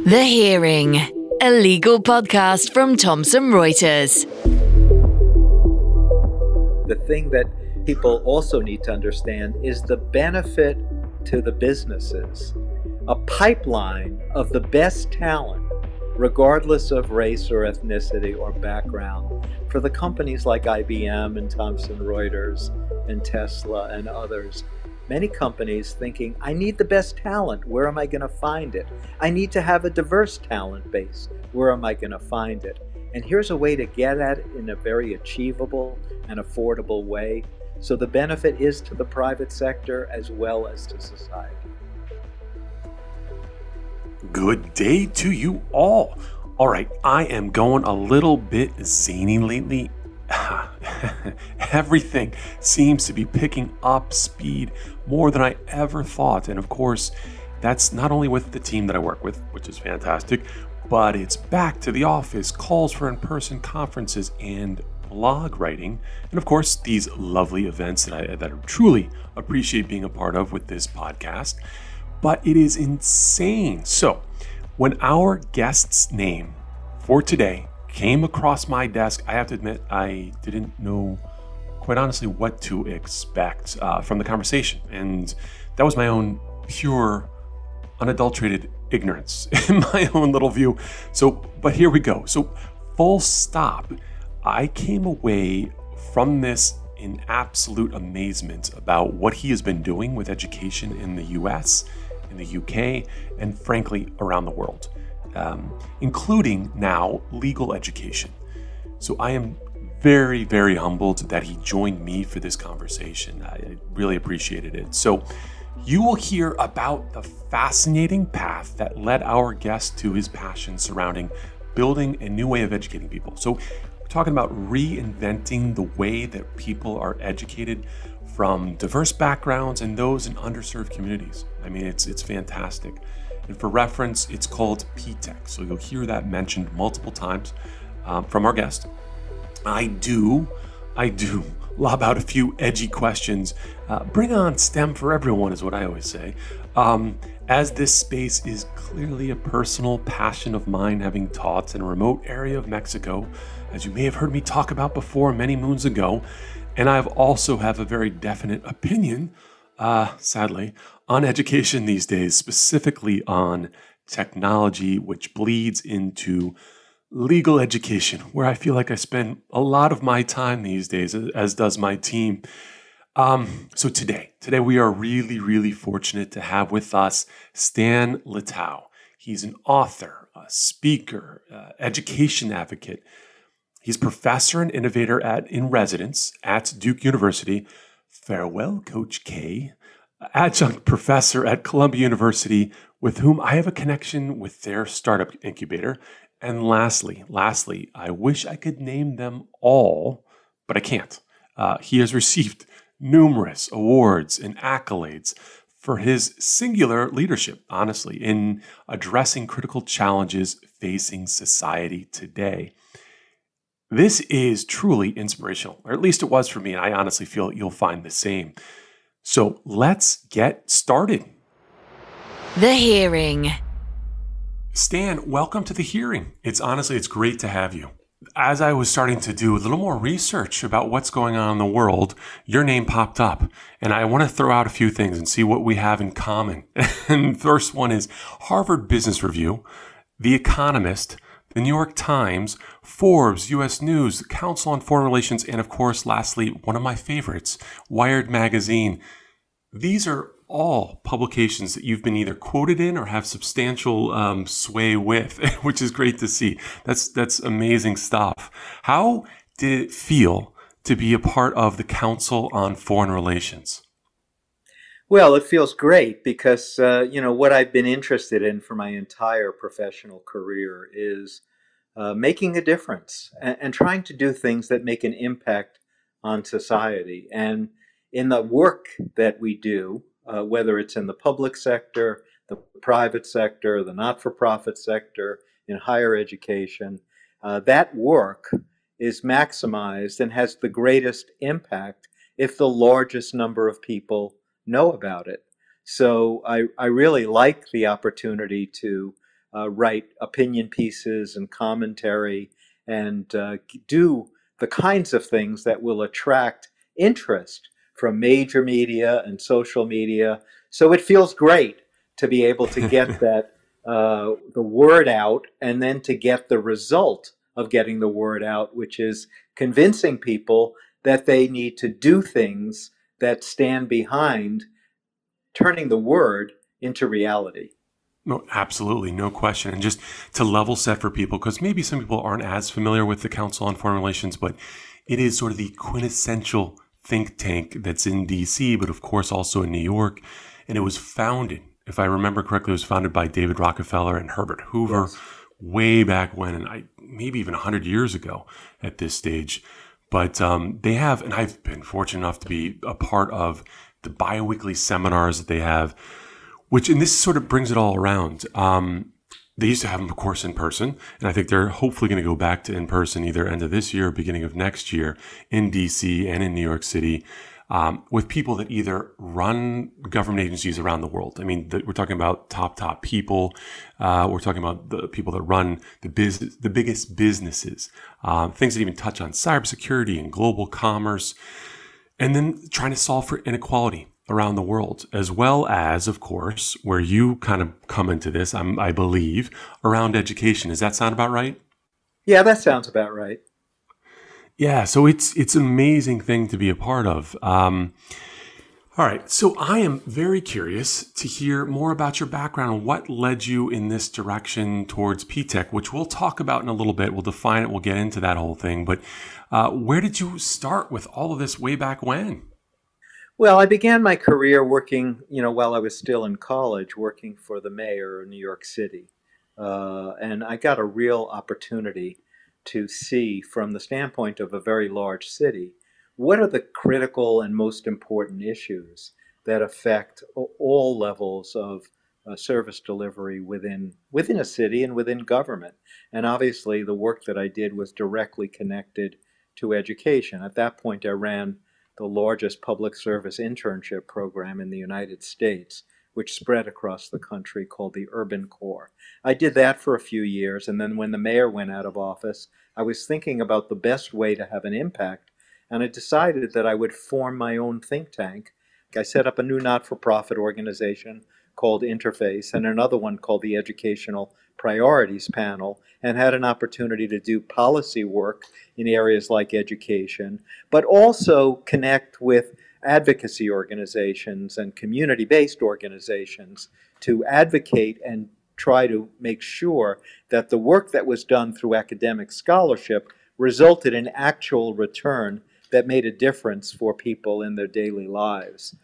The Hearing, a legal podcast from Thomson Reuters. The thing that people also need to understand is the benefit to the businesses. A pipeline of the best talent, regardless of race or ethnicity or background, for the companies like IBM and Thomson Reuters and Tesla and others. Many companies thinking, I need the best talent. Where am I going to find it? I need to have a diverse talent base. Where am I going to find it? And here's a way to get at it in a very achievable and affordable way. So the benefit is to the private sector as well as to society. Good day to you all. All right, I am going a little bit zany lately. Everything seems to be picking up speed more than I ever thought. And of course, that's not only with the team that I work with, which is fantastic, but it's back to the office, calls for in-person conferences, and blog writing. And of course, these lovely events that I truly appreciate being a part of with this podcast. But it is insane. So when our guest's name for today came across my desk, I have to admit, I didn't know, quite honestly, what to expect from the conversation. And that was my own pure, unadulterated ignorance in my own little view. But here we go. So full stop. I came away from this in absolute amazement about what he has been doing with education in the US, in the UK, and frankly, around the world. Including now legal education. So I am very, very humbled that he joined me for this conversation. I really appreciated it. So you will hear about the fascinating path that led our guest to his passion surrounding building a new way of educating people. So we're talking about reinventing the way that people are educated from diverse backgrounds and those in underserved communities. I mean, it's fantastic. And for reference, it's called P-TECH. So you'll hear that mentioned multiple times from our guest. I do lob out a few edgy questions. Bring on STEM for everyone is what I always say. As this space is clearly a personal passion of mine, having taught in a remote area of Mexico, as you may have heard me talk about before many moons ago. And I've also have a very definite opinion, sadly, on education these days, specifically on technology, which bleeds into legal education, where I feel like I spend a lot of my time these days, as does my team. So today we are really, really fortunate to have with us Stan Letow. He's an author, a speaker, education advocate. He's professor and innovator in residence at Duke University. Farewell, Coach K. Adjunct professor at Columbia University, with whom I have a connection with their startup incubator. And lastly, I wish I could name them all, but I can't. He has received numerous awards and accolades for his singular leadership, honestly, in addressing critical challenges facing society today. This is truly inspirational, or at least it was for me, and I honestly feel you'll find the same. So let's get started. The Hearing. Stan, welcome to The Hearing. It's great to have you. As I was starting to do a little more research about what's going on in the world, your name popped up, and I want to throw out a few things and see what we have in common. And the first one is Harvard Business Review, The Economist, The New York Times, Forbes, U.S. News, Council on Foreign Relations, and of course, lastly, one of my favorites, Wired Magazine. These are all publications that you've been either quoted in or have substantial sway with, which is great to see. That's amazing stuff. How did it feel to be a part of the Council on Foreign Relations? Well, it feels great because, what I've been interested in for my entire professional career is making a difference and trying to do things that make an impact on society. And in the work that we do, whether it's in the public sector, the private sector, the not-for-profit sector, in higher education, that work is maximized and has the greatest impact if the largest number of people know about it. So I really like the opportunity to write opinion pieces and commentary and do the kinds of things that will attract interest from major media and social media. So it feels great to be able to get that the word out, and then to get the result of getting the word out, which is convincing people that they need to do things that stand behind turning the word into reality. No, absolutely, no question. And just to level set for people, because maybe some people aren't as familiar with the Council on Foreign Relations, but it is sort of the quintessential think tank that's in DC, but of course also in New York. And it was founded, if I remember correctly, it was founded by David Rockefeller and Herbert Hoover. Yes. Way back when, and maybe even 100 years ago at this stage. But they have, and I've been fortunate enough to be a part of the biweekly seminars that they have, which, and this sort of brings it all around. They used to have them, of course, in person, and I think they're hopefully going to go back to in person either end of this year or beginning of next year in DC and in New York City. With people that either run government agencies around the world. I mean, we're talking about top people. We're talking about the people that run the biggest businesses, things that even touch on cybersecurity and global commerce, and then trying to solve for inequality around the world, as well as, of course, where you kind of come into this, I believe, around education. Does that sound about right? Yeah, that sounds about right. Yeah, so it's an amazing thing to be a part of. All right, so I am very curious to hear more about your background and what led you in this direction towards P-TECH, which we'll talk about in a little bit. We'll define it. We'll get into that whole thing. But where did you start with all of this way back when? Well, I began my career working, while I was still in college, working for the mayor of New York City. And I got a real opportunity to see, from the standpoint of a very large city, what are the critical and most important issues that affect all levels of service delivery within a city and within government. And obviously the work that I did was directly connected to education. At that point I ran the largest public service internship program in the United States, which spread across the country, called the Urban Corps. I did that for a few years, and then when the mayor went out of office, I was thinking about the best way to have an impact, and I decided that I would form my own think tank. I set up a new not-for-profit organization called Interface, and another one called the Educational Priorities Panel, and had an opportunity to do policy work in areas like education, but also connect with advocacy organizations and community-based organizations to advocate and try to make sure that the work that was done through academic scholarship resulted in actual return that made a difference for people in their daily lives.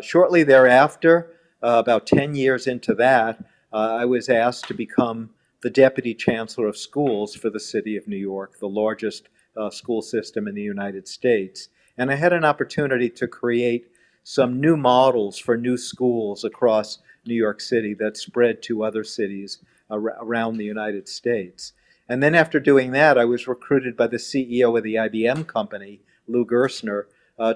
Shortly thereafter, about 10 years into that, I was asked to become the Deputy Chancellor of Schools for the City of New York, the largest school system in the United States. And I had an opportunity to create some new models for new schools across New York City that spread to other cities around the United States. And then after doing that, I was recruited by the CEO of the IBM company, Lou Gerstner,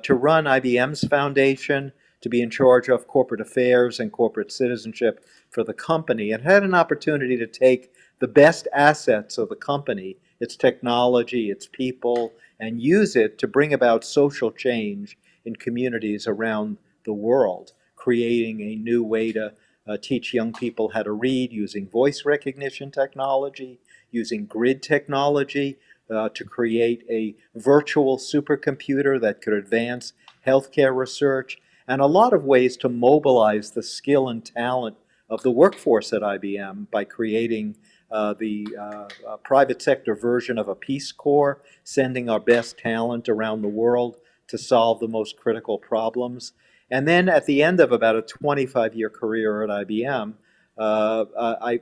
to run IBM's foundation, to be in charge of corporate affairs and corporate citizenship for the company, and had an opportunity to take the best assets of the company, its technology, its people, and use it to bring about social change in communities around the world, creating a new way to teach young people how to read using voice recognition technology, using grid technology to create a virtual supercomputer that could advance healthcare research, and a lot of ways to mobilize the skill and talent of the workforce at IBM by creating the private sector version of a Peace Corps, sending our best talent around the world to solve the most critical problems. And then at the end of about a 25-year career at IBM, I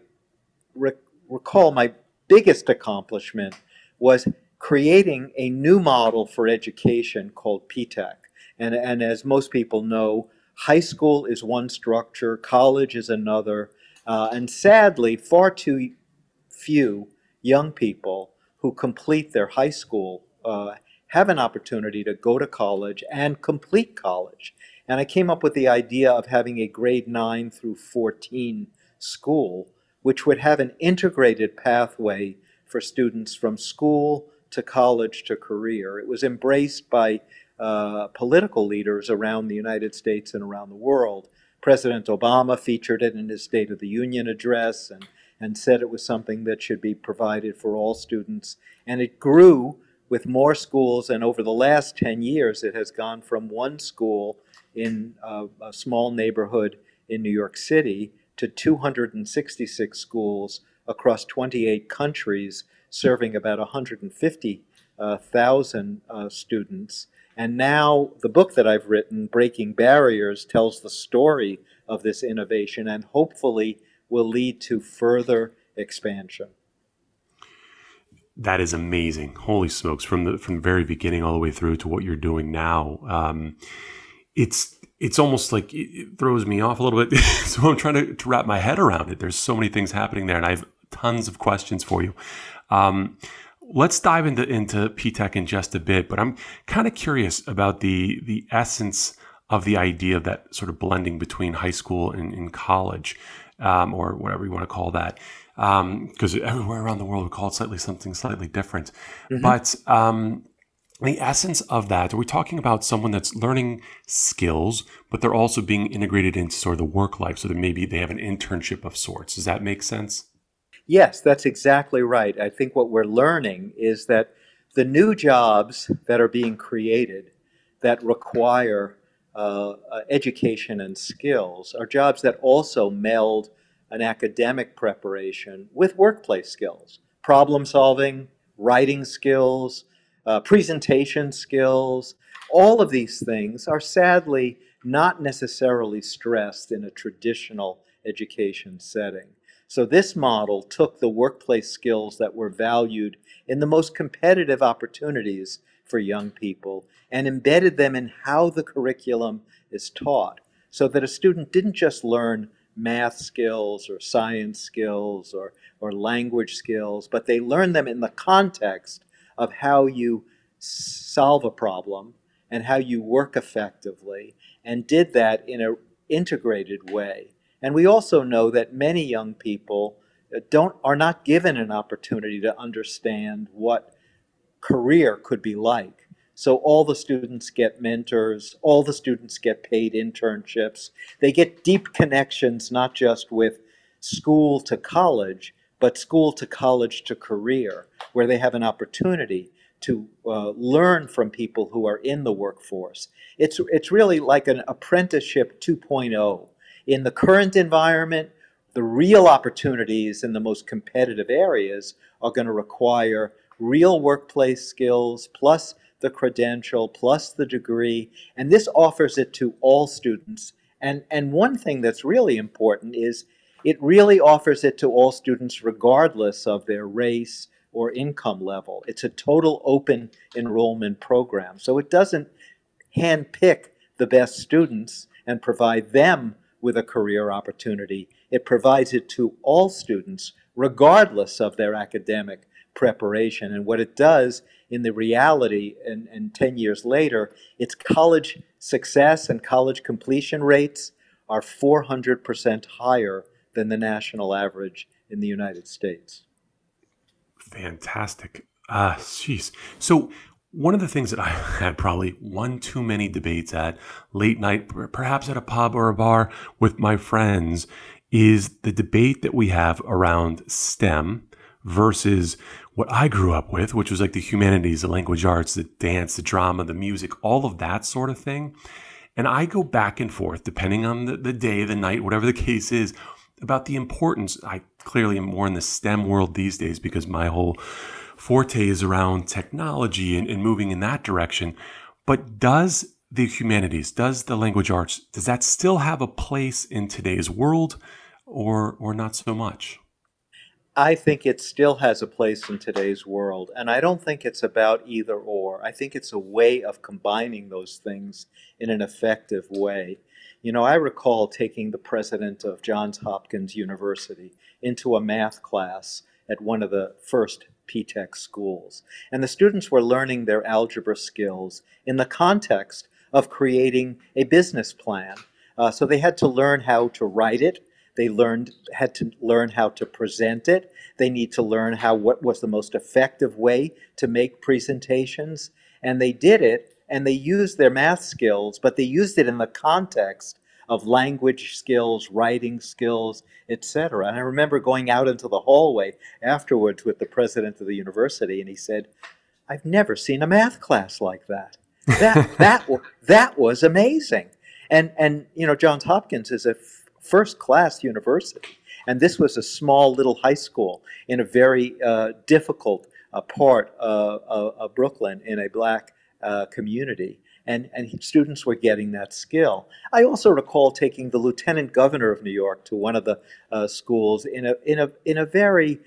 recall my biggest accomplishment was creating a new model for education called P-TECH. And as most people know, high school is one structure, college is another, and sadly, far too few young people who complete their high school have an opportunity to go to college and complete college. And I came up with the idea of having a grade 9 through 14 school which would have an integrated pathway for students from school to college to career. It was embraced by political leaders around the United States and around the world. President Obama featured it in his State of the Union address and said it was something that should be provided for all students. And it grew with more schools, and over the last 10 years, it has gone from one school in a small neighborhood in New York City to 266 schools across 28 countries, serving about 150,000 students. And now the book that I've written, Breaking Barriers, tells the story of this innovation and hopefully will lead to further expansion. That is amazing. Holy smokes. From the very beginning all the way through to what you're doing now. It's almost like it throws me off a little bit. So I'm trying to wrap my head around it. There's so many things happening there, and I have tons of questions for you. Let's dive into P-TECH in just a bit, but I'm kind of curious about the essence of the idea of that sort of blending between high school and college, or whatever you want to call that. Because everywhere around the world we call it something slightly different. Mm-hmm. But the essence of that, are we talking about someone that's learning skills, but they're also being integrated into sort of the work life, so that maybe they have an internship of sorts? Does that make sense? Yes, that's exactly right. I think what we're learning is that the new jobs that are being created that require education and skills are jobs that also meld an academic preparation with workplace skills, problem solving, writing skills, presentation skills. All of these things are sadly not necessarily stressed in a traditional education setting. So this model took the workplace skills that were valued in the most competitive opportunities for young people and embedded them in how the curriculum is taught, so that a student didn't just learn math skills or science skills or language skills, but they learn them in the context of how you solve a problem and how you work effectively, and did that in an integrated way. And we also know that many young people are not given an opportunity to understand what career could be like. So all the students get mentors, all the students get paid internships. They get deep connections, not just with school to college, but school to college to career, where they have an opportunity to learn from people who are in the workforce. It's really like an apprenticeship 2.0. In the current environment, the real opportunities in the most competitive areas are going to require real workplace skills, plus the credential, plus the degree, and this offers it to all students. And one thing that's really important is it really offers it to all students regardless of their race or income level. It's a total open enrollment program. So it doesn't handpick the best students and provide them with a career opportunity. It provides it to all students regardless of their academic preparation. And what it does in the reality, and 10 years later, its college success and college completion rates are 400% higher than the national average in the United States. Fantastic. Jeez. So one of the things that I had probably one too many debates at late night, perhaps at a pub or a bar with my friends, is the debate that we have around STEM versus what I grew up with, which was like the humanities, the language arts, the dance, the drama, the music, all of that sort of thing. And I go back and forth, depending on the day, the night, whatever the case is, about the importance. I clearly am more in the STEM world these days because my whole forte is around technology and moving in that direction. But does the humanities, does the language arts, does that still have a place in today's world or not so much? I think it still has a place in today's world, and I don't think it's about either or. I think it's a way of combining those things in an effective way. You know, I recall taking the president of Johns Hopkins University into a math class at one of the first P-TECH schools, and the students were learning their algebra skills in the context of creating a business plan. So they had to learn how to write it. They had to learn how to present it. They need to learn what was the most effective way to make presentations. And they did it, and they used their math skills, but they used it in the context of language skills, writing skills, etc. And I remember going out into the hallway afterwards with the president of the university, and he said, "I've never seen a math class like that. That was amazing." And Johns Hopkins is a first-class university, and this was a small little high school in a very difficult part of Brooklyn in a black community. And students were getting that skill. I also recall taking the lieutenant governor of New York to one of the schools in a very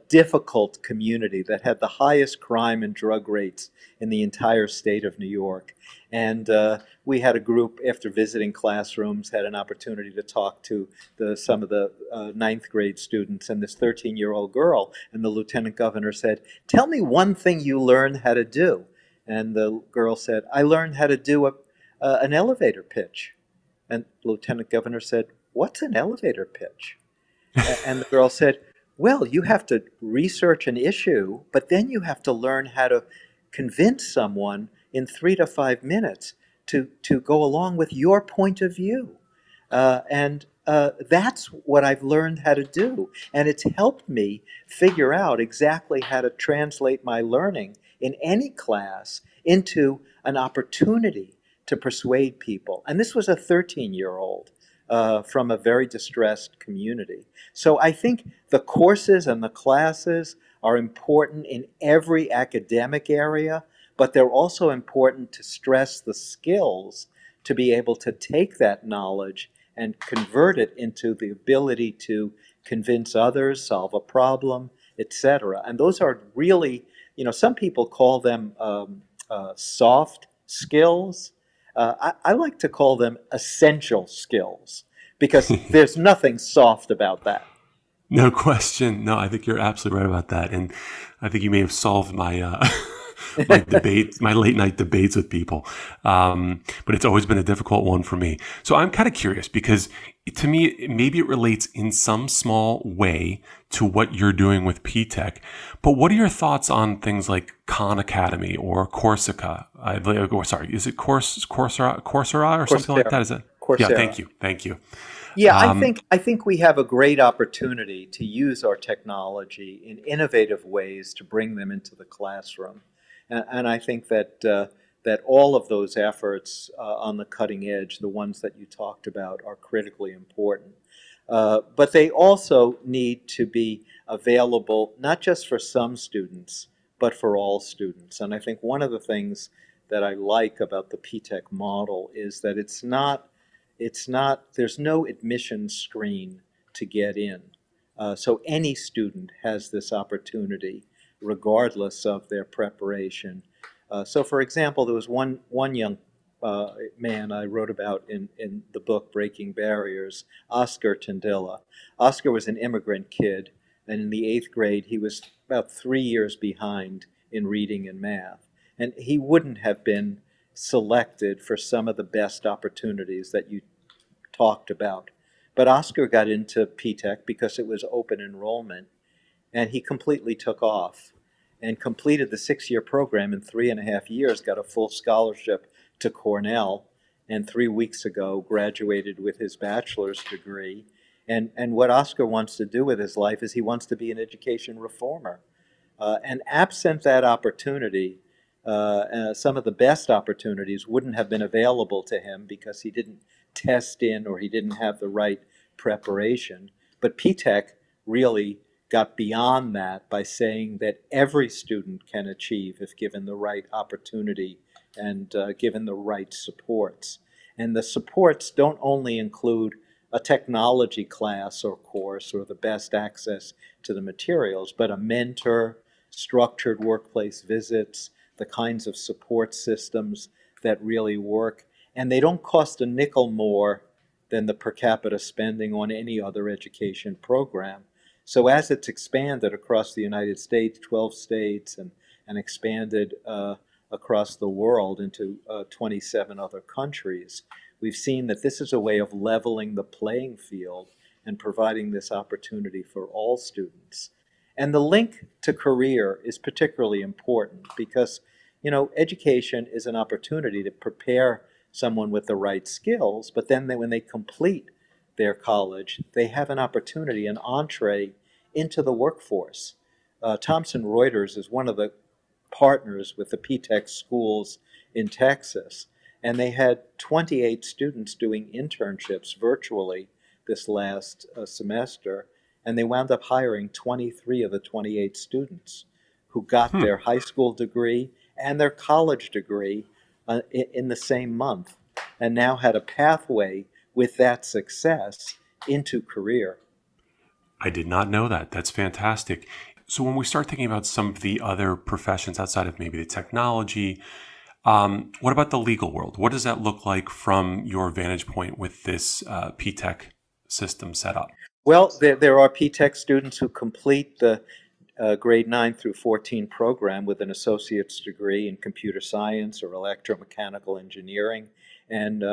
difficult community that had the highest crime and drug rates in the entire state of New York. And we had a group, after visiting classrooms, had an opportunity to talk to some of the ninth grade students and this 13-year-old girl. And the lieutenant governor said, "Tell me one thing you learned how to do." And the girl said, "I learned how to do an elevator pitch." And the lieutenant governor said, "What's an elevator pitch?" And the girl said, "Well, you have to research an issue, but then you have to learn how to convince someone in 3 to 5 minutes to go along with your point of view." And that's what I've learned how to do. And it's helped me figure out exactly how to translate my learning in any class into an opportunity to persuade people. And this was a 13-year-old from a very distressed community. So I think the courses and the classes are important in every academic area, but they're also important to stress the skills to be able to take that knowledge and convert it into the ability to convince others, solve a problem, etc. And those are really, some people call them soft skills. I like to call them essential skills, because there's nothing soft about that. No question. No, I think you're absolutely right about that. And I think you may have solved my my late night debates with people. But it's always been a difficult one for me. So I'm kind of curious, because to me, maybe it relates in some small way to what you're doing with P-TECH. But what are your thoughts on things like Khan Academy or Coursera? Is it Coursera or something like that? Is it? Coursera. Yeah, thank you. Yeah, I think we have a great opportunity to use our technology in innovative ways to bring them into the classroom, and I think that that all of those efforts on the cutting edge, the ones that you talked about, are critically important. But they also need to be available not just for some students, but for all students. And I think one of the things that I like about the P-TECH model is that there's no admission screen to get in. So any student has this opportunity, regardless of their preparation. So for example, there was one young man I wrote about in the book Breaking Barriers, Oscar Tandila. Oscar was an immigrant kid, and in the 8th grade he was about 3 years behind in reading and math. And he wouldn't have been selected for some of the best opportunities that you talked about. But Oscar got into P-TECH because it was open enrollment, and he completely took off and completed the 6-year program in 3.5 years, got a full scholarship to Cornell, and 3 weeks ago graduated with his bachelor's degree. And what Oscar wants to do with his life is he wants to be an education reformer. And absent that opportunity, some of the best opportunities wouldn't have been available to him because he didn't test in or he didn't have the right preparation. But P-TECH really got beyond that by saying that every student can achieve if given the right opportunity and given the right supports. And the supports don't only include a technology class or course or the best access to the materials, but a mentor, structured workplace visits, the kinds of support systems that really work. And they don't cost a nickel more than the per capita spending on any other education program. So as it's expanded across the United States, 12 states, and expanded across the world into 27 other countries, we've seen that this is a way of leveling the playing field and providing this opportunity for all students. And the link to career is particularly important because, education is an opportunity to prepare someone with the right skills, but then when they complete their college, they have an opportunity, an entree into the workforce. Thomson Reuters is one of the partners with the P-TECH schools in Texas, and they had 28 students doing internships virtually this last semester, and they wound up hiring 23 of the 28 students who got their high school degree and their college degree in the same month, and now had a pathway with that success into career. I did not know that. That's fantastic. So when we start thinking about some of the other professions outside of maybe the technology, what about the legal world? What does that look like from your vantage point with this P-TECH system set up? Well, there are P-TECH students who complete the grade 9 through 14 program with an associate's degree in computer science or electromechanical engineering. And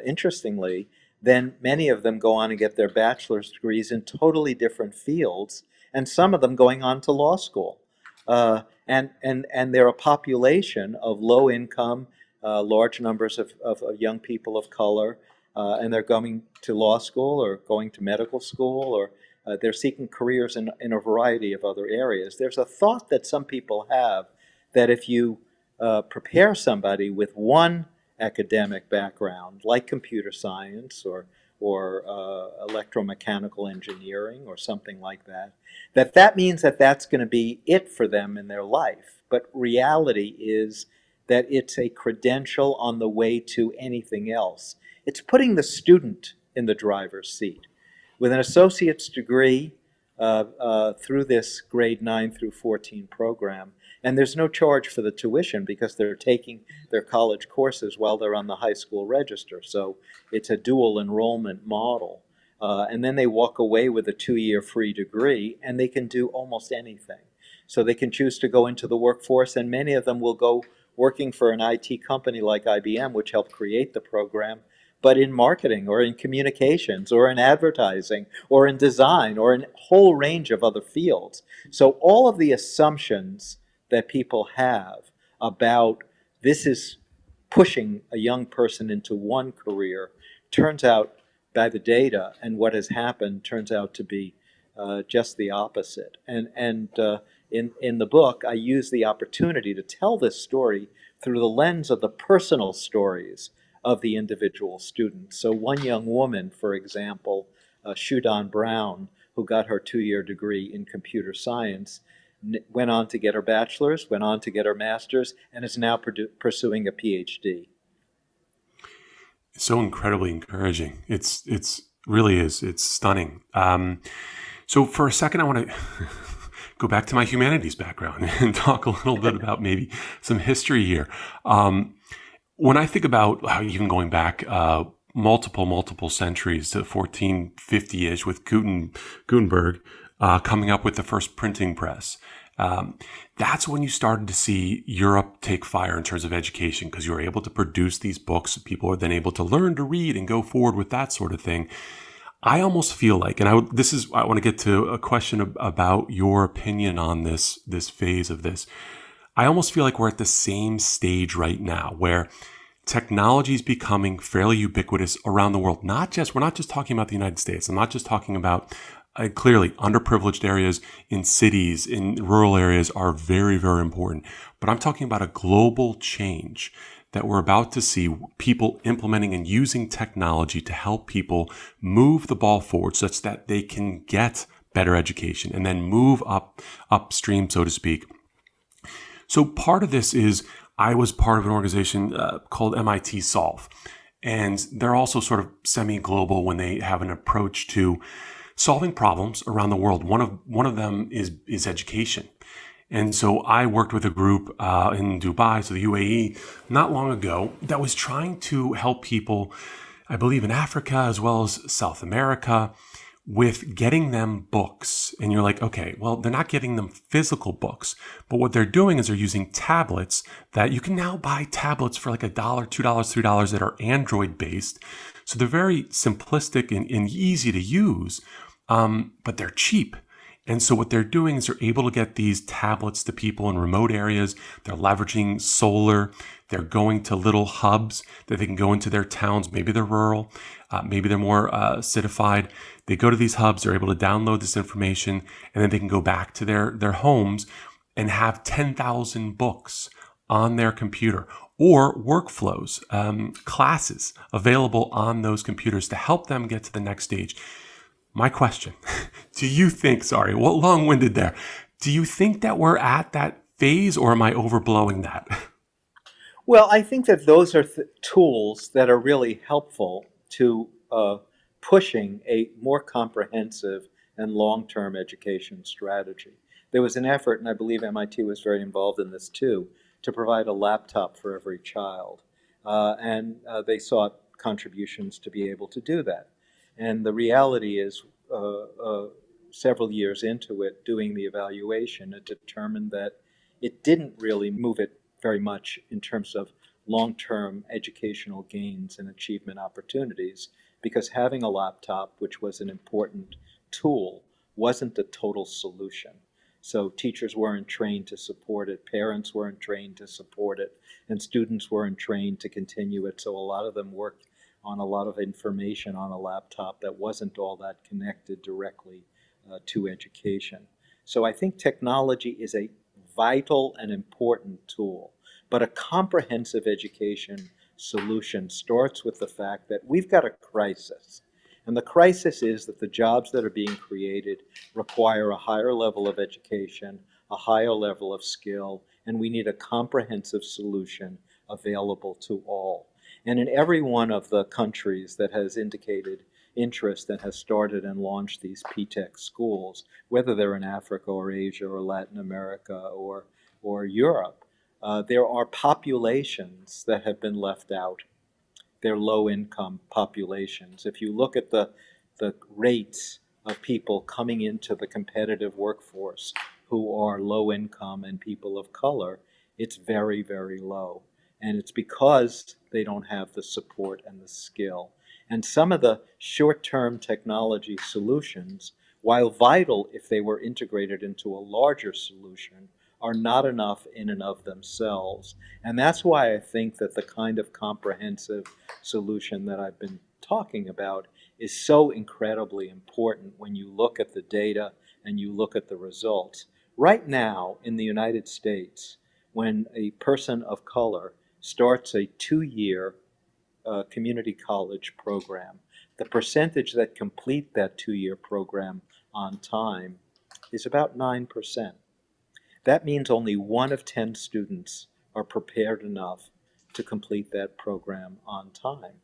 interestingly, then many of them go on and get their bachelor's degrees in totally different fields, and some of them going on to law school. And they're a population of low income, large numbers of young people of color, and they're going to law school or going to medical school, or they're seeking careers in a variety of other areas. There's a thought that some people have that if you prepare somebody with one academic background, like computer science or electromechanical engineering or something like that, that means that that's going to be it for them in their life. But reality is that it's a credential on the way to anything else. It's putting the student in the driver's seat. With an associate's degree through this grade 9 through 14 program, and there's no charge for the tuition because they're taking their college courses while they're on the high school register. So it's a dual enrollment model. And then they walk away with a 2-year free degree, and they can do almost anything. So they can choose to go into the workforce, and many of them will go working for an IT company like IBM, which helped create the program, but in marketing or in communications or in advertising or in design or in a whole range of other fields. So all of the assumptions that people have about this is pushing a young person into one career turns out by the data and what has happened turns out to be just the opposite. And in the book, I use the opportunity to tell this story through the lens of the personal stories of the individual students. So one young woman, for example, Shudon Brown, who got her 2-year degree in computer science, went on to get her bachelor's, went on to get her master's, and is now pursuing a PhD. So incredibly encouraging. It's really is. It's stunning. So for a second, I want to go back to my humanities background and talk a little bit about maybe some history here. When I think about even going back multiple centuries to 1450-ish with Gutenberg coming up with the first printing press, that's when you started to see Europe take fire in terms of education, because you were able to produce these books. People were then able to learn to read and go forward with that sort of thing. I almost feel like, and I want to get to a question about your opinion on this phase of this. I almost feel like we're at the same stage right now where technology is becoming fairly ubiquitous around the world. We're not just talking about the United States. I'm not just talking about clearly underprivileged areas in cities, in rural areas are very, very important. But I'm talking about a global change that we're about to see, people implementing and using technology to help people move the ball forward such that they can get better education and then move upstream, so to speak. So part of this is I was part of an organization called MIT Solve, and they're also sort of semi-global when they have an approach to solving problems around the world. One of them is education. And so I worked with a group in Dubai, so the UAE, not long ago that was trying to help people, I believe in Africa as well as South America, with getting them books. And you're like, okay, well, they're not getting them physical books, but what they're doing is they're using tablets that you can now buy tablets for like $1, $2, $3 that are Android based. So they're very simplistic and easy to use, but they're cheap. And so what they're doing is they're able to get these tablets to people in remote areas. They're leveraging solar. They're going to little hubs that they can go into their towns. Maybe they're rural. Maybe they're more citified. They go to these hubs. They're able to download this information, and then they can go back to their homes and have 10,000 books on their computer or workflows, classes available on those computers to help them get to the next stage. My question, do you think, sorry, what long-winded there, do you think that we're at that phase, or am I overblowing that? Well, I think that those are tools that are really helpful to pushing a more comprehensive and long-term education strategy. There was an effort, and I believe MIT was very involved in this too, to provide a laptop for every child. And they sought contributions to be able to do that. And the reality is, several years into it, doing the evaluation, it determined that it didn't really move it very much in terms of long-term educational gains and achievement opportunities, because having a laptop, which was an important tool, wasn't the total solution. So teachers weren't trained to support it, parents weren't trained to support it, and students weren't trained to continue it. So a lot of them worked on a lot of information on a laptop that wasn't all that connected directly to education. So I think technology is a vital and important tool, but a comprehensive education solution starts with the fact that we've got a crisis. And the crisis is that the jobs that are being created require a higher level of education, a higher level of skill, and we need a comprehensive solution available to all. And in every one of the countries that has indicated interest and has started and launched these P-TECH schools, whether they're in Africa or Asia or Latin America or Europe, there are populations that have been left out. They're low-income populations. If you look at the rates of people coming into the competitive workforce who are low-income and people of color, it's very, very low. And it's because they don't have the support and the skill. And some of the short-term technology solutions, while vital if they were integrated into a larger solution, are not enough in and of themselves. And that's why I think that the kind of comprehensive solution that I've been talking about is so incredibly important when you look at the data and you look at the results. Right now in the United States, when a person of color starts a 2-year community college program, the percentage that complete that 2-year program on time is about 9%. That means only 1 of 10 students are prepared enough to complete that program on time.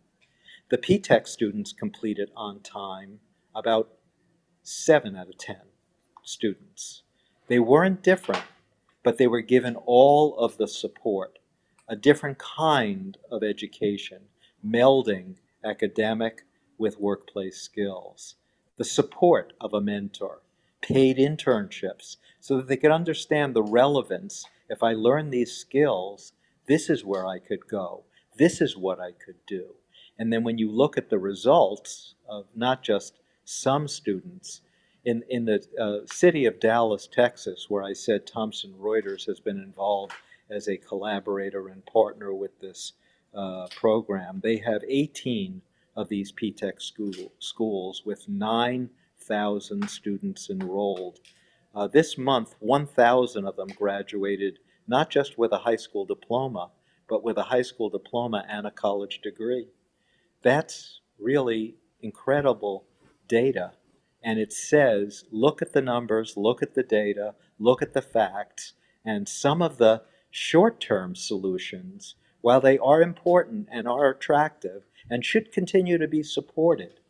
The P-TECH students complete it on time, about 7 out of 10 students. They weren't different, but they were given all of the support, a different kind of education, melding academic with workplace skills, the support of a mentor, paid internships, so that they could understand the relevance. If I learn these skills, this is where I could go. This is what I could do. And then when you look at the results of not just some students, in the city of Dallas, Texas, where I said Thomson Reuters has been involved as a collaborator and partner with this program, they have 18 of these P-TECH schools with 9,000 students enrolled. This month, 1,000 of them graduated not just with a high school diploma, but with a high school diploma and a college degree. That's really incredible data. And it says, look at the numbers, look at the data, look at the facts, and some of the short-term solutions, while they are important and are attractive and should continue to be supported,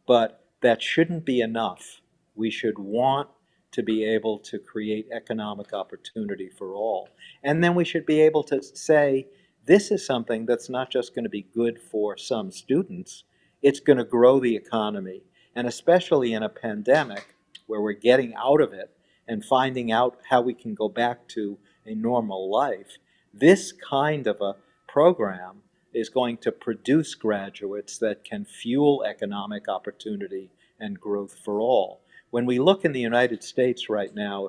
but that shouldn't be enough. We should want to be able to create economic opportunity for all. And then we should be able to say, this is something that's not just going to be good for some students, it's going to grow the economy. And especially in a pandemic where we're getting out of it and finding out how we can go back to a normal life, this kind of a program is going to produce graduates that can fuel economic opportunity and growth for all. When we look in the United States right now,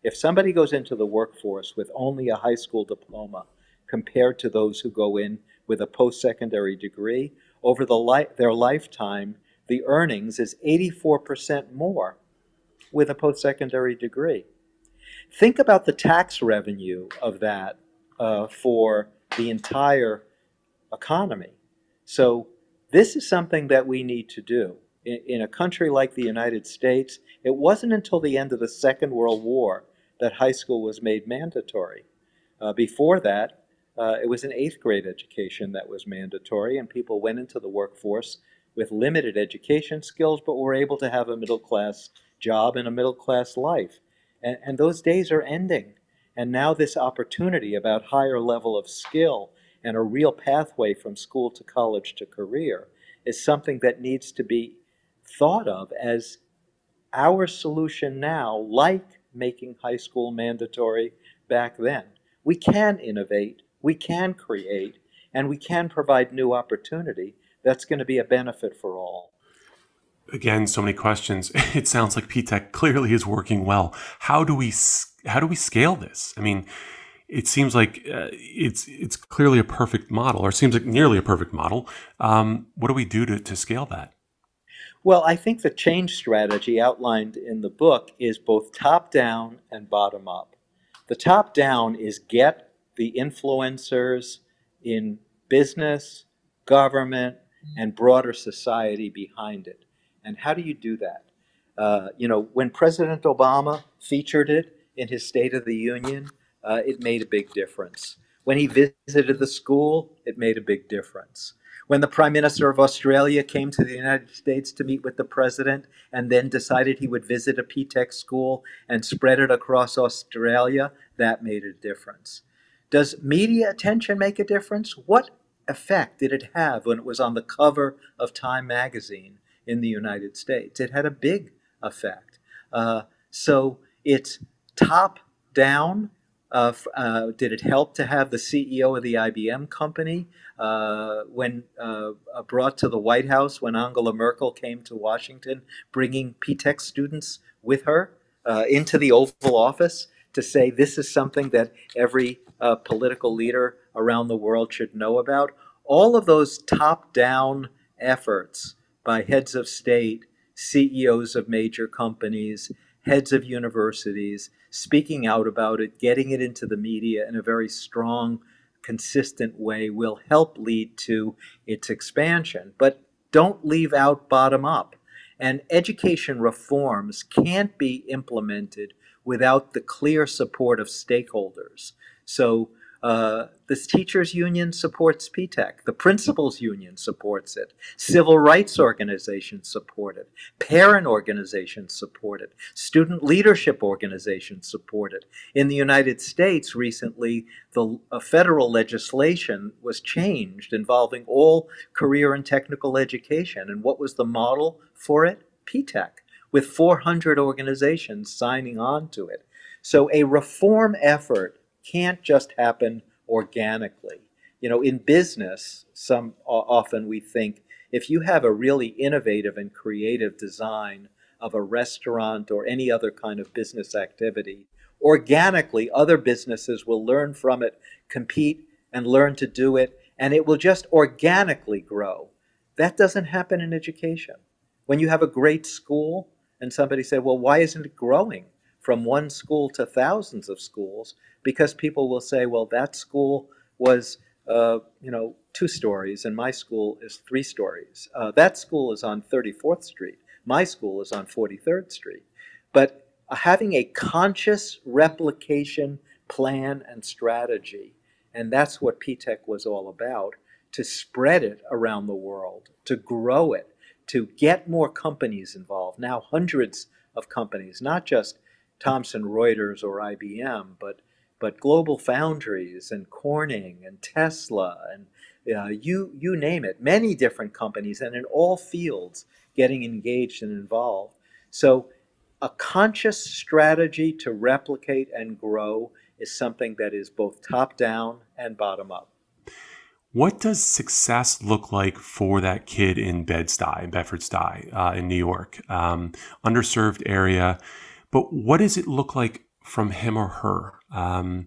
if somebody goes into the workforce with only a high school diploma compared to those who go in with a post-secondary degree, over their lifetime, the earnings is 84% more with a post-secondary degree. Think about the tax revenue of that for the entire economy. So this is something that we need to do. In a country like the United States, it wasn't until the end of the Second World War that high school was made mandatory. Before that, it was an 8th grade education that was mandatory, and people went into the workforce with limited education skills, but were able to have a middle-class job and a middle-class life. And those days are ending. And now this opportunity about higher level of skill and a real pathway from school to college to career is something that needs to be thought of as our solution now, like making high school mandatory back then. We can innovate, we can create, and we can provide new opportunity that's going to be a benefit for all. Again, so many questions. It sounds like P-TECH clearly is working well. How do we scale this? I mean, it seems like it's clearly a perfect model, or it seems like nearly a perfect model. What do we do to scale that? Well, I think the change strategy outlined in the book is both top-down and bottom-up. The top-down is get the influencers in business, government, and broader society behind it. And how do you do that? When President Obama featured it in his State of the Union, it made a big difference. When he visited the school, it made a big difference. When the Prime Minister of Australia came to the United States to meet with the President and then decided he would visit a P-TECH school and spread it across Australia, that made a difference. Does media attention make a difference? What effect did it have when it was on the cover of Time magazine in the United States? It had a big effect. So it's top-down. Did it help to have the CEO of the IBM company when brought to the White House when Angela Merkel came to Washington, bringing P-TECH students with her into the Oval Office to say this is something that every political leader around the world should know about? All of those top-down efforts by heads of state, CEOs of major companies, heads of universities, speaking out about it, getting it into the media in a very strong, consistent way will help lead to its expansion. But don't leave out bottom up. And education reforms can't be implemented without the clear support of stakeholders. So the teachers union supports P-TECH. The principals union supports it. Civil rights organizations support it. Parent organizations support it. Student leadership organizations support it. In the United States recently, the federal legislation was changed involving all career and technical education. And what was the model for it? P-TECH, with 400 organizations signing on to it. So a reform effort can't just happen organically. In business, often we think if you have a really innovative and creative design of a restaurant or any other kind of business activity, organically other businesses will learn from it, compete, and learn to do it, and it will just organically grow. That doesn't happen in education. When you have a great school and somebody say, well, why isn't it growing from one school to thousands of schools? Because people will say, well, that school was 2 stories and my school is 3 stories. That school is on 34th Street. My school is on 43rd Street. But having a conscious replication plan and strategy, and that's what P-TECH was all about, to spread it around the world, to grow it, to get more companies involved. Now hundreds of companies, not just Thomson Reuters or IBM, but Global Foundries and Corning and Tesla and you name it, many different companies, and in all fields getting engaged and involved. So a conscious strategy to replicate and grow is something that is both top-down and bottom-up. What does success look like for that kid in Bedford-Stuyvesant, in New York, underserved area? But what does it look like from him or her?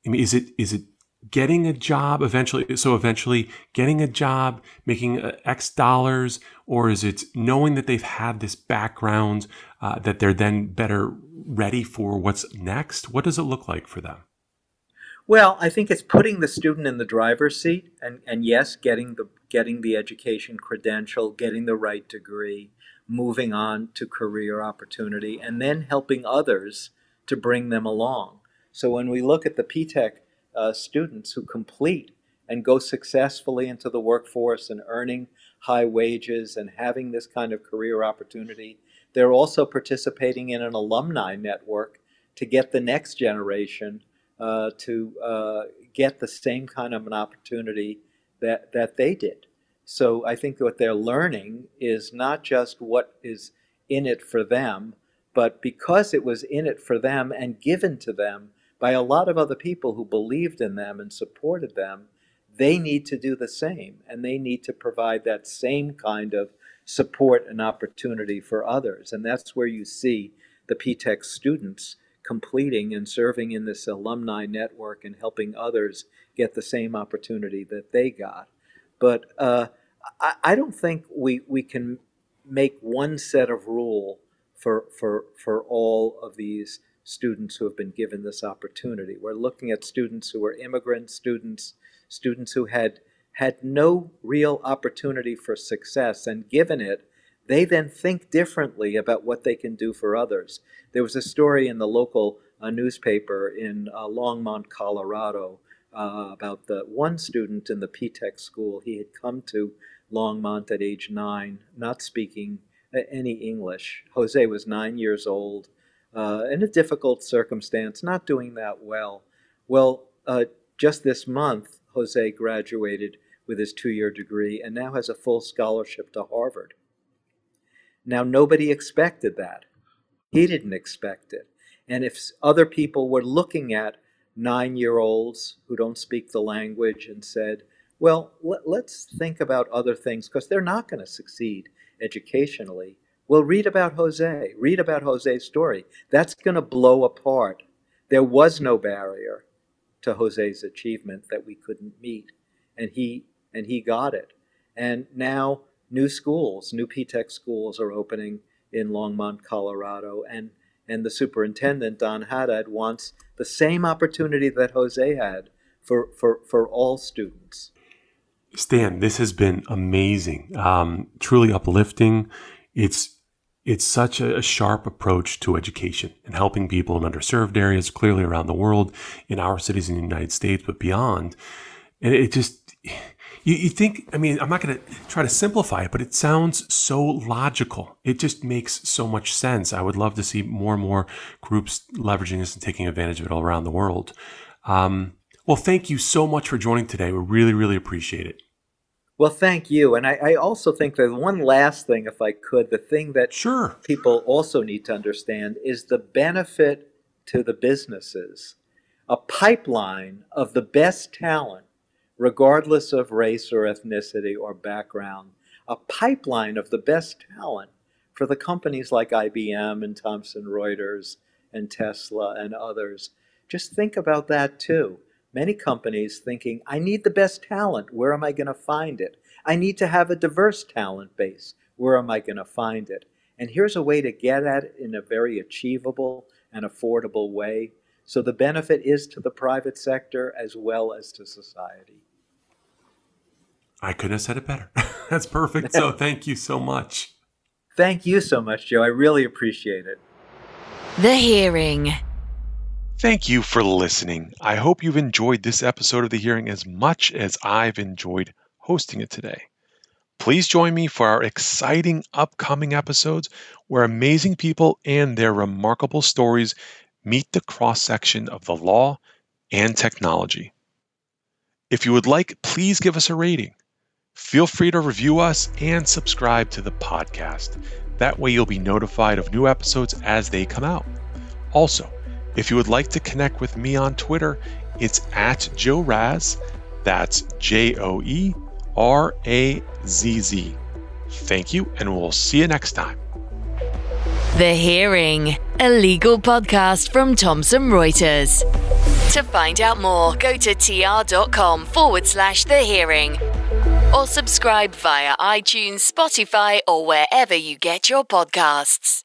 Is it getting a job eventually? So eventually getting a job, making X dollars, or is it knowing that they've had this background, that they're then better ready for what's next? What does it look like for them? Well, I think it's putting the student in the driver's seat, and yes, getting the education credential, getting the right degree, moving on to career opportunity, and then helping others to bring them along. So when we look at the P-TECH students who complete and go successfully into the workforce and earning high wages and having this kind of career opportunity, they're also participating in an alumni network to get the next generation to get the same kind of an opportunity that they did. So I think what they're learning is not just what is in it for them, but because it was in it for them and given to them by a lot of other people who believed in them and supported them, they need to do the same, and they need to provide that same kind of support and opportunity for others. And that's where you see the P-TECH students completing and serving in this alumni network and helping others get the same opportunity that they got. But I don't think we can make one set of rule for all of these students who have been given this opportunity. We're looking at students who are immigrant students who had no real opportunity for success, and given it, they then think differently about what they can do for others. There was a story in the local newspaper in Longmont, Colorado, about the one student in the P-TECH school. He had come to Longmont at age 9, not speaking any English. Jose was 9 years old, in a difficult circumstance, not doing that well. Well, just this month, Jose graduated with his 2-year degree and now has a full scholarship to Harvard. Now, nobody expected that. He didn't expect it. And if other people were looking at 9-year-olds who don't speak the language and said, well, let's think about other things because they're not going to succeed educationally. Well, read about Jose. Read about Jose's story. That's going to blow apart. There was no barrier to Jose's achievement that we couldn't meet, and he got it. And now new schools, new P-TECH schools are opening in Longmont, Colorado, and the superintendent, Don Haddad, wants the same opportunity that Jose had for all students. Stan, this has been amazing, truly uplifting. It's such a sharp approach to education and helping people in underserved areas, clearly around the world, in our cities in the United States, but beyond. And it just, you think, I mean, I'm not going to try to simplify it, but it sounds so logical. It just makes so much sense. I would love to see more and more groups leveraging this and taking advantage of it all around the world. Well, thank you so much for joining today. We really, really appreciate it. Well, thank you. And I also think that one last thing, if I could, the thing that people also need to understand is the benefit to the businesses. A pipeline of the best talent, regardless of race or ethnicity or background, a pipeline of the best talent for the companies like IBM and Thomson Reuters and Tesla and others. Just think about that too. Many companies thinking, I need the best talent. Where am I going to find it? I need to have a diverse talent base. Where am I going to find it? And here's a way to get at it in a very achievable and affordable way. So the benefit is to the private sector as well as to society. I couldn't have said it better. That's perfect. So thank you so much. Thank you so much, Joe. I really appreciate it. The Hearing. Thank you for listening. I hope you've enjoyed this episode of The Hearing as much as I've enjoyed hosting it today. Please join me for our exciting upcoming episodes where amazing people and their remarkable stories meet the cross-section of the law and technology. If you would like, please give us a rating. Feel free to review us and subscribe to the podcast. That way you'll be notified of new episodes as they come out. Also, if you would like to connect with me on Twitter, it's @JoeRaz. That's JOERAZZ. Thank you, and we'll see you next time. The Hearing, a legal podcast from Thomson Reuters. To find out more, go to tr.com/The Hearing or subscribe via iTunes, Spotify, or wherever you get your podcasts.